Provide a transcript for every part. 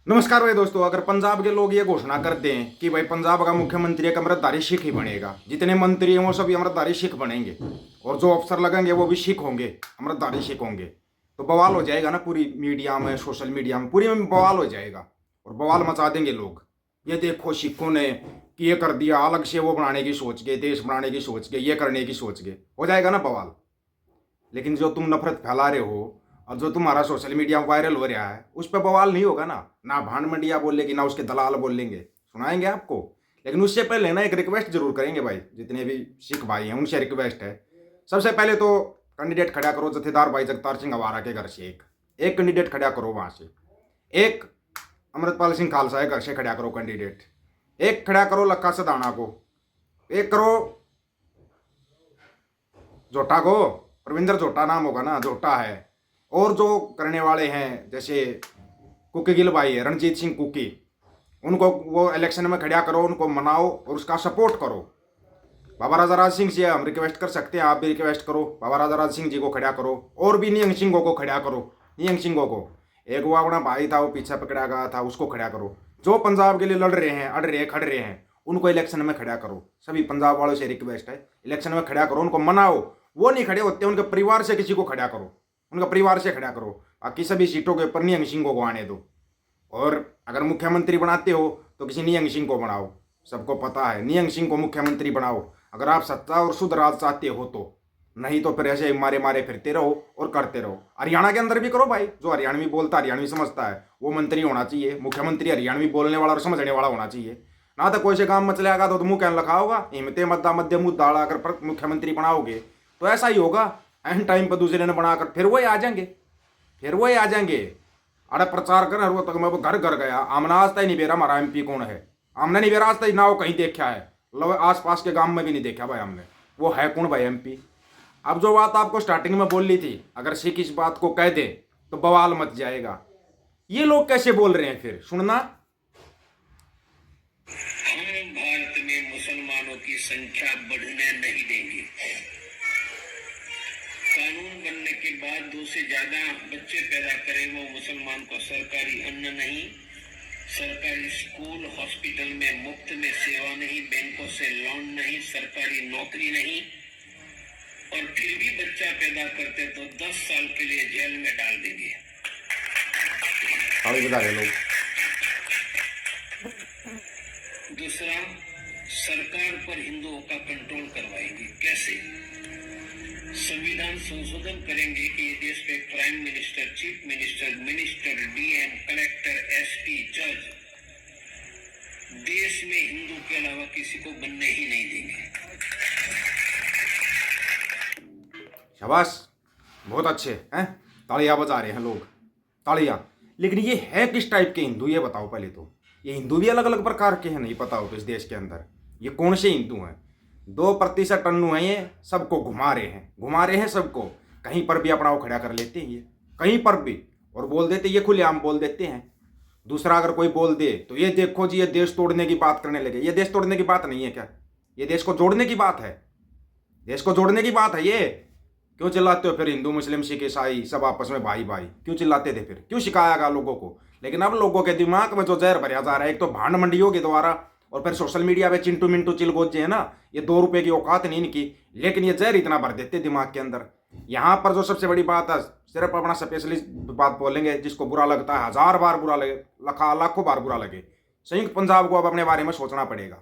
नमस्कार भाई दोस्तों। अगर पंजाब के लोग ये घोषणा कर दें कि भाई पंजाब का मुख्यमंत्री एक अमृतधारी सिख ही बनेगा, जितने मंत्री हैं वो सभी अमृतधारी सिख बनेंगे और जो अफसर लगेंगे वो भी सिख होंगे, अमृतधारी सिख होंगे, तो बवाल हो जाएगा ना। पूरी मीडिया में, सोशल मीडिया में, पूरी में बवाल हो जाएगा और बवाल मचा देंगे लोग। ये देखो सिखों ने कि ये कर दिया, अलग से वो बनाने की सोच के, देश बनाने की सोच के, ये करने की सोच के, हो जाएगा ना बवाल। लेकिन जो तुम नफरत फैला रहे हो और जो तुम्हारा सोशल मीडिया में वायरल हो रहा है, उस पर बवाल नहीं होगा ना। ना भांड मंडिया बोलेगी, ना उसके दलाल बोलेंगे, सुनाएंगे आपको। लेकिन उससे पहले ना एक रिक्वेस्ट जरूर करेंगे भाई, जितने भी सिख भाई हैं उनसे रिक्वेस्ट है। सबसे पहले तो कैंडिडेट खड़ा करो जथेदार भाई जगतार सिंह अवारा के घर से, एक कैंडिडेट खड़ा करो वहां से। एक अमृतपाल सिंह खालसा के घर से खड़ा करो कैंडिडेट। एक खड़ा करो लक्का सदाना को। एक करो जोटा को, प्रविंदर जोटा नाम होगा ना, जोटा है। और जो करने वाले हैं जैसे कुकी गिल भाई है, रणजीत सिंह कुकी, उनको वो इलेक्शन में खड़ा करो, उनको मनाओ और उसका सपोर्ट करो। बाबा राजा राज सिंह से हम रिक्वेस्ट कर सकते हैं, आप भी रिक्वेस्ट करो, बाबा राजा राज सिंह जी को खड़ा करो। और भी नियंग सिंह को खड़ा करो, नियंग सिंह को। एक वो अपना भाई था, वो पीछे पकड़ा गया था, उसको खड़ा करो। जो पंजाब के लिए लड़ रहे हैं, अड़ रहे हैं, खड़ रहे हैं, उनको इलेक्शन में खड़ा करो। सभी पंजाब वालों से रिक्वेस्ट है, इलेक्शन में खड़ा करो, उनको मनाओ। वो नहीं खड़े होते, उनके परिवार से किसी को खड़ा करो, उनका परिवार से खड़ा करो। बाकी सभी सीटों के ऊपर नियंग सिंह को आने दो। और अगर मुख्यमंत्री बनाते हो तो किसी नियंग सिंह को बनाओ। सबको पता है, नियंग सिंह को मुख्यमंत्री बनाओ अगर आप सच्चा और शुद्ध राज चाहते हो तो। नहीं तो फिर ऐसे मारे मारे फिरते रहो और करते रहो। हरियाणा के अंदर भी करो भाई, जो हरियाणवी बोलता, हरियाणवी समझता है, वो मंत्री होना चाहिए। मुख्यमंत्री हरियाणवी बोलने वाला और समझने वाला होना चाहिए। ना तो कोई से काम मच जाएगा तो मुंह कहने लगा होगा हिमते मद्दा मध्य मुंह दाड़ा। अगर मुख्यमंत्री बनाओगे तो ऐसा ही होगा, एंड टाइम पर दूसरे ने बनाकर फिर वही आ जाएंगे, फिर वही आ जाएंगे। अरे प्रचार कर वो तक मैं वो घर घर गया, आमना आज तक नहीं बेरा हमारा एमपी कौन है। हमने नहीं बेरा आज तक ना वो कहीं देखा है, आस पास के गांव में भी नहीं देखा भाई हमने, वो है कौन भाई एमपी। अब जो बात आपको स्टार्टिंग में बोल ली थी, अगर सिख इस बात को कह दे तो बवाल मच जाएगा। ये लोग कैसे बोल रहे हैं फिर सुनना। हम भारत में मुसलमानों की संख्या बढ़ने नहीं देंगे। कानून बनने के बाद 2 से ज्यादा बच्चे पैदा करें वो मुसलमान को सरकारी अन्न नहीं, सरकारी स्कूल हॉस्पिटल में मुफ्त में सेवा नहीं, बैंकों से लोन नहीं, सरकारी नौकरी नहीं, और फिर भी बच्चा पैदा करते तो 10 साल के लिए जेल में डाल देंगे। बता रहे लोग। दूसरा, सरकार पर हिंदुओं का कंट्रोल करवाएंगे। कैसे? संविधान संशोधन करेंगे कि देश पे prime minister, chief minister, DM, collector, SP, जज देश में हिंदू के अलावा किसी को बनने ही नहीं देंगे। शाबाश, बहुत अच्छे हैं, तालियां बजा रहे हैं लोग, तालियां। लेकिन ये है किस टाइप के हिंदू, ये बताओ पहले तो। ये हिंदू भी अलग अलग प्रकार के हैं, नहीं पता हो तो इस देश के अंदर ये कौन से हिंदू हैं। 2% टन्नू हैं, ये सबको घुमा रहे हैं सबको। कहीं पर भी अपना वो खड़ा कर लेते हैं, ये कहीं पर भी, और बोल देते, ये खुलेआम बोल देते हैं। दूसरा अगर कोई बोल दे तो ये देखो जी, ये देश तोड़ने की बात करने लगे। ये देश तोड़ने की बात नहीं है क्या, ये देश को जोड़ने की बात है, देश को जोड़ने की बात है। ये क्यों चिल्लाते हो फिर? हिंदू मुस्लिम सिख ईसाई सब आपस में भाई भाई क्यों चिल्लाते थे फिर? क्यों सिखाया गया लोगों को? लेकिन अब लोगों के दिमाग में जो जहर भरा जा रहा है, एक तो भांड मंडियों के द्वारा, और फिर सोशल मीडिया पे चिंटू मिंटू चिलगोजे है ना, ये 2 रुपए की औकात नहीं इनकी, लेकिन ये जहर इतना भर देते दिमाग के अंदर। यहाँ पर जो सबसे बड़ी बात है, सिर्फ अपना स्पेशलिस्ट बात बोलेंगे, जिसको बुरा लगता है 1000 बार बुरा लगे, लाखों बार बुरा लगे। संयुक्त पंजाब को अब अपने बारे में सोचना पड़ेगा,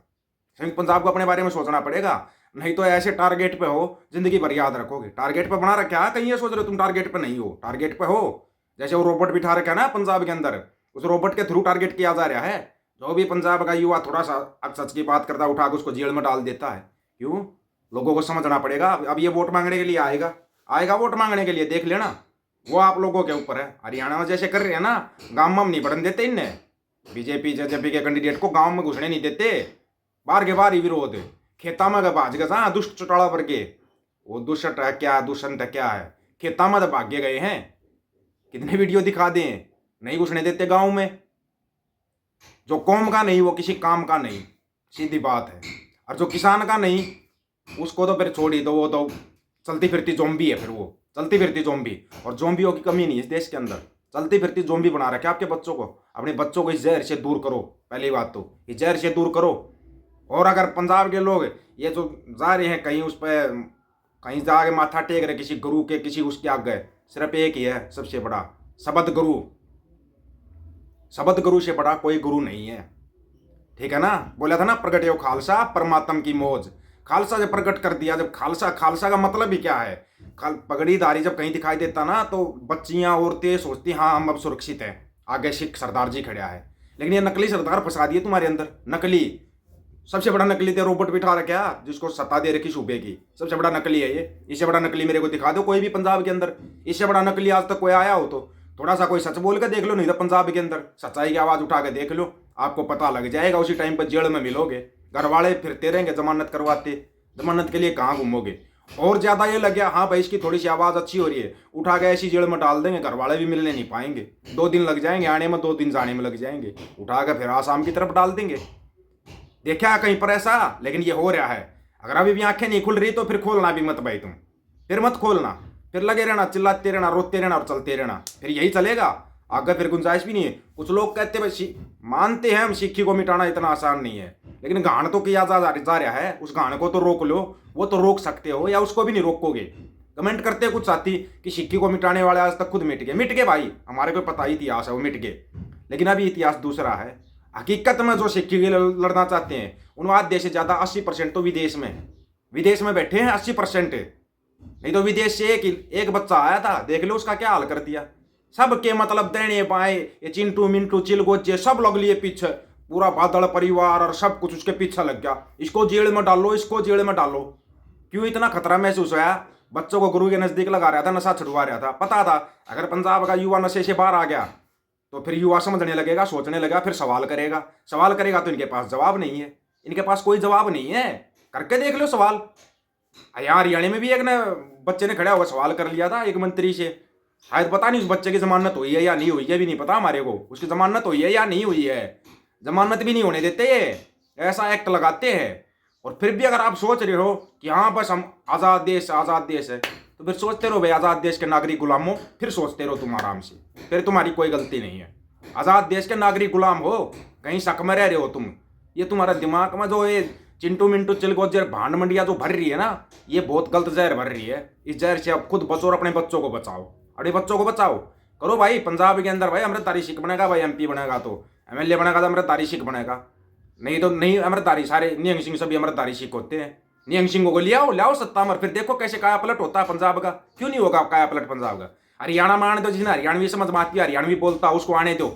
संयुक्त पंजाब को अपने बारे में सोचना पड़ेगा। नहीं तो ऐसे टारगेट पे हो जिंदगी भर याद रखोगे। टारगेट पे बना रखा है, कहीं ये सोच रहे हो तुम टारगेट पे नहीं हो, टारगेट पे हो। जैसे वो रोबोट बिठा रखा है ना पंजाब के अंदर, उस रोबोट के थ्रू टारगेट किया जा रहा है। जो भी पंजाब का युवा थोड़ा सा सच की बात करता है, उठा के उसको जेल में डाल देता है। क्यों? लोगों को समझना पड़ेगा। अब ये वोट मांगने के लिए आएगा वोट मांगने के लिए, देख लेना। वो आप लोगों के ऊपर है। हरियाणा में जैसे कर रहे हैं ना, गाँव में नहीं बढ़ने देते इन्हें। बीजेपी के कैंडिडेट को गाँव में घुसने नहीं देते, बार के बार ही विरोध। खेता में भाज गए दुष्ट चौटाला वर्गे, वो दुष्ट है क्या, दुष्यंत है क्या है, खेता में भागे गए हैं। कितने वीडियो दिखा दें, नहीं घुसने देते गांव में। जो कौम का नहीं वो किसी काम का नहीं, सीधी बात है। और जो किसान का नहीं उसको तो फिर छोड़ ही दो, वो तो चलती फिरती जोम्बी है, फिर वो चलती फिरती जोम्बी। और जोम्बियों की कमी नहीं इस देश के अंदर, चलती फिरती जोम्बी बना रखे आपके बच्चों को। अपने बच्चों को इस जहर से दूर करो, पहली बात तो इस जहर से दूर करो। और अगर पंजाब के लोग ये जो जा रहे हैं कहीं उस पर कहीं जाके माथा टेक रहे किसी गुरु के किसी उसके आगे, सिर्फ एक ही है सबसे बड़ा, शबद गुरु। शबद गुरु से बड़ा कोई गुरु नहीं है, ठीक है ना। बोला था ना प्रगट यो खालसा परमात्म की मौज। खालसा जब प्रकट कर दिया, जब खालसा, खालसा का मतलब ही क्या है, पगड़ीधारी जब कहीं दिखाई देता ना तो बच्चियां औरतें सोचती हाँ हम अब सुरक्षित हैं, आगे सिख सरदार जी खड़ा है। लेकिन ये नकली सरदार फंसा दिए तुम्हारे अंदर, नकली। सबसे बड़ा नकली थे रोबोट बिठा रखे जिसको सत्ता दे रखी सूबे की, सबसे बड़ा नकली है ये। इससे बड़ा नकली मेरे को दिखा दो कोई भी पंजाब के अंदर, इससे बड़ा नकली आज तक कोई आया हो तो थोड़ा सा कोई सच बोल के देख लो, नहीं तो पंजाब के अंदर सच्चाई की आवाज उठा के देख लो, आपको पता लग जाएगा। उसी टाइम पर जेल में मिलोगे, घर वाले फिरते रहेंगे जमानत करवाते, जमानत के लिए कहाँ घूमोगे। और ज्यादा ये लग गया हाँ भाई इसकी थोड़ी सी आवाज अच्छी हो रही है, उठा के ऐसी जेल में डाल देंगे, घर वाले भी मिलने नहीं पाएंगे, 2 दिन लग जाएंगे आने में, 2 दिन जाने में लग जाएंगे, उठा के फिर आसाम की तरफ डाल देंगे। देखा कहीं पर ऐसा, लेकिन ये हो रहा है। अगर अभी भी आंखें नहीं खुल रही तो फिर खोलना भी मत भाई, तुम फिर मत खोलना, फिर लगे रहना, चिल्लाते रहना, रोते रहना और चलते रहना, फिर यही चलेगा आगे, फिर गुंजाइश भी नहीं है। कुछ लोग कहते हैं मानते हैं हम सिक्खी को मिटाना इतना आसान नहीं है, लेकिन गान तो किया जा रहा है, उस गान को तो रोक लो, वो तो रोक सकते हो, या उसको भी नहीं रोकोगे। कमेंट करते हैं कुछ साथी कि सिक्खी को मिटाने वाले आज तक खुद मिट गए भाई, हमारे को पता ही इतिहास है वो मिट गए, लेकिन अभी इतिहास दूसरा है। हकीकत में जो सिक्खी के लिए लड़ना चाहते हैं उन आधे से ज्यादा 80% तो विदेश में बैठे हैं, 80%। नहीं तो विदेश से एक बच्चा आया था, देख लो उसका क्या हाल कर दिया। सबके मतलब देने पाए, ये चिंटू मिंटू चिलगोचे सब लोग लिए पीछे, पूरा बादल परिवार और सब कुछ उसके पीछे लग गया, इसको जेल में डालो, इसको जेल में डालो। क्यों इतना खतरा महसूस हुआ? बच्चों को गुरु के नजदीक लगा रहा था, नशा छुड़वा रहा था, पता था अगर पंजाब का युवा नशे से बाहर आ गया तो फिर युवा समझने लगेगा, सोचने लगेगा, फिर सवाल करेगा तो इनके पास जवाब नहीं है, इनके पास कोई जवाब नहीं है। करके देख लो सवाल। यहाँ हरियाणा में भी एक ने बच्चे ने खड़ा हुआ सवाल कर लिया था एक मंत्री से, शायद पता नहीं उस बच्चे की जमानत हुई है या नहीं हुई है भी नहीं पता हमारे को, उसकी जमानत हुई है या नहीं हुई है, जमानत भी नहीं होने देते, ऐसा एक्ट लगाते हैं। और फिर भी अगर आप सोच रहे हो कि हाँ बस हम आज़ाद देश है, तो फिर सोचते रहो भाई आज़ाद देश के नागरिक गुलाम हो, फिर सोचते रहो तुम आराम से, फिर तुम्हारी कोई गलती नहीं है। आज़ाद देश के नागरिक गुलाम हो, कहीं शक में रह रहे हो तुम, ये तुम्हारा दिमाग में जो ये चिंटू मिंटू चिलगोजर भांड मंडिया जो भर रही है ना, ये बहुत गलत जहर भर रही है। इस जहर से आप खुद बचो और अपने बच्चों को बचाओ, अपने बच्चों को बचाओ। करो भाई पंजाब के अंदर भाई अमृतधारी सिख बनेगा भाई, MP बनेगा तो MLA बनेगा तो अमृतधारी सिख बनेगा, नहीं तो नहीं अमृतधारी। सारे निहंग सिंह सभी अमृतधारी सिख होते हैं, निहंग सिंह को लाओ सत्ता में, फिर देखो कैसे काया पलट होता है पंजाब का। क्यों नहीं होगा काया पलट पंजाब का? हरियाणा में आने दो, जिसने हरियाणवी समझ में आती है, हरियाणवी बोलता उसको आने दो।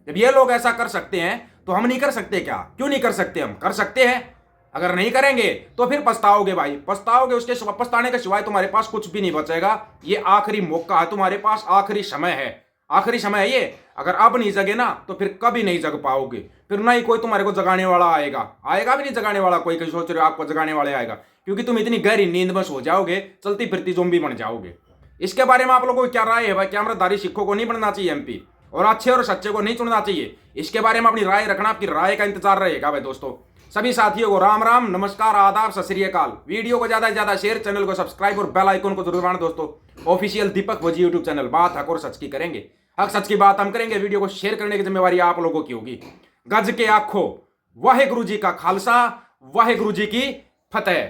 जब ये लोग ऐसा कर सकते हैं तो हम नहीं कर सकते क्या? क्यों नहीं कर सकते? हम कर सकते हैं। अगर नहीं करेंगे तो फिर पछताओगे भाई, पछताओगे। उसके पछताने के सिवाय तुम्हारे पास कुछ भी नहीं बचेगा। ये आखिरी मौका है तुम्हारे पास, आखिरी समय है, आखिरी समय है ये। अगर अब नहीं जगे ना तो फिर कभी नहीं जग पाओगे, फिर ना ही कोई तुम्हारे को जगाने वाला आएगा भी नहीं जगाने वाला कोई। कहीं सोच रहे हो आपको जगाने वाले आएगा, क्योंकि तुम इतनी गहरी नींद में सो जाओगे, चलती फिरती ज़ोंबी बन जाओगे। इसके बारे में आप लोगों को क्या राय है भाई? क्या अमृतधारी सिखों को नहीं बनना चाहिए MP, और अच्छे और सच्चे को नहीं चुनना चाहिए? इसके बारे में अपनी राय रखना, आपकी राय का इंतजार रहेगा भाई दोस्तों। सभी साथियों को राम राम, नमस्कार, आदाब, सत श्री अकाल। वीडियो को ज्यादा से ज्यादा शेयर, चैनल को सब्सक्राइब और बेल आइकन को जरूर दबाना दोस्तों। ऑफिशियल दीपक वजी YouTube चैनल, बात हक और सच की करेंगे, हक सच की बात हम करेंगे। वीडियो को शेयर करने की जिम्मेवारी आप लोगों की होगी। गज के आखो वाहे गुरु जी का खालसा, वाहे गुरु जी की फतेह।